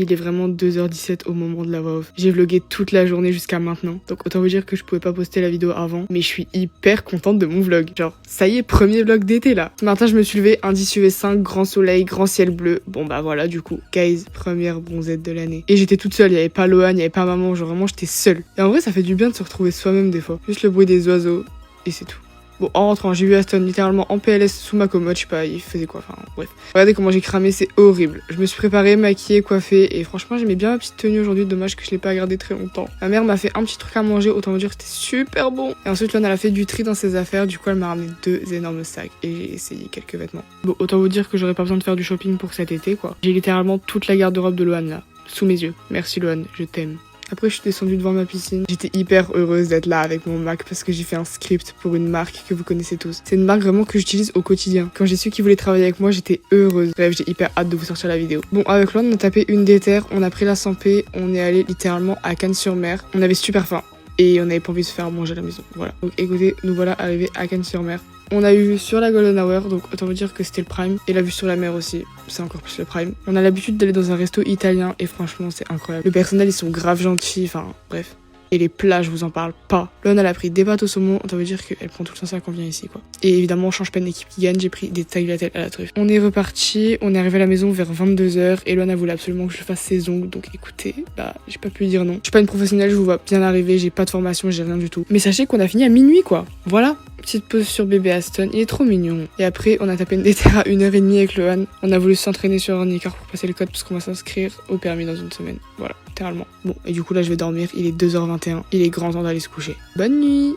Il est vraiment 2h17 au moment de la voix off. J'ai vlogué toute la journée jusqu'à maintenant. Donc autant vous dire que je pouvais pas poster la vidéo avant. Mais je suis hyper contente de mon vlog. Genre, ça y est, premier vlog d'été là. Ce matin, je me suis levée, indice UV5, grand soleil, grand ciel bleu. Bon bah voilà, du coup, guys, première bronzette de l'année. Et j'étais toute seule, il y avait pas Lohan, il y avait pas maman, genre vraiment j'étais seule. Et en vrai, ça fait du bien de se retrouver soi-même des fois. Juste le bruit des oiseaux, et c'est tout. Bon, en rentrant, j'ai vu Aston littéralement en PLS sous ma commode, je sais pas, il faisait quoi, enfin bref. Regardez comment j'ai cramé, c'est horrible. Je me suis préparée, maquillée, coiffée, et franchement j'aimais bien ma petite tenue aujourd'hui, dommage que je l'ai pas gardée très longtemps. Ma mère m'a fait un petit truc à manger, autant vous dire que c'était super bon. Et ensuite là, elle a fait du tri dans ses affaires, du coup elle m'a ramené 2 énormes sacs, et j'ai essayé quelques vêtements. Bon, autant vous dire que j'aurais pas besoin de faire du shopping pour cet été, quoi. J'ai littéralement toute la garde-robe de Lohan là, sous mes yeux. Merci Lohan, je t'aime. Après, je suis descendue devant ma piscine. J'étais hyper heureuse d'être là avec mon Mac parce que j'ai fait un script pour une marque que vous connaissez tous. C'est une marque vraiment que j'utilise au quotidien. Quand j'ai su qu'ils voulaient travailler avec moi, j'étais heureuse. Bref, j'ai hyper hâte de vous sortir la vidéo. Bon, avec Lohan, on a tapé une déterre, on a pris la 100p, on est allé littéralement à Cannes-sur-Mer. On avait super faim et on avait pas envie de se faire manger à la maison. Voilà. Donc écoutez, nous voilà arrivés à Cannes-sur-Mer. On a eu vue sur la Golden Hour, donc autant vous dire que c'était le prime. Et la vue sur la mer aussi, c'est encore plus le prime. On a l'habitude d'aller dans un resto italien et franchement c'est incroyable. Le personnel ils sont grave gentils, enfin bref. Et les plats, je vous en parle pas. Là, elle a pris des pâtes au saumon, autant vous dire qu'elle prend tout le temps ça quand on vient ici, quoi. Et évidemment, on change pas d'équipe qui gagne, j'ai pris des tagliatelles à la truffe. On est reparti, on est arrivé à la maison vers 22h, et Lohan a voulu absolument que je fasse ses ongles, donc écoutez, bah, j'ai pas pu dire non. Je suis pas une professionnelle, je vous vois bien arriver, j'ai pas de formation, j'ai rien du tout. Mais sachez qu'on a fini à minuit, quoi. Voilà. Petite pause sur bébé Aston, il est trop mignon. Et après, on a tapé une déterre à 1h30 avec Lohan. On a voulu s'entraîner sur Ornicar pour passer le code parce qu'on va s'inscrire au permis dans une semaine. Voilà, littéralement. Bon, et du coup là je vais dormir, il est 2h21, il est grand temps d'aller se coucher. Bonne nuit!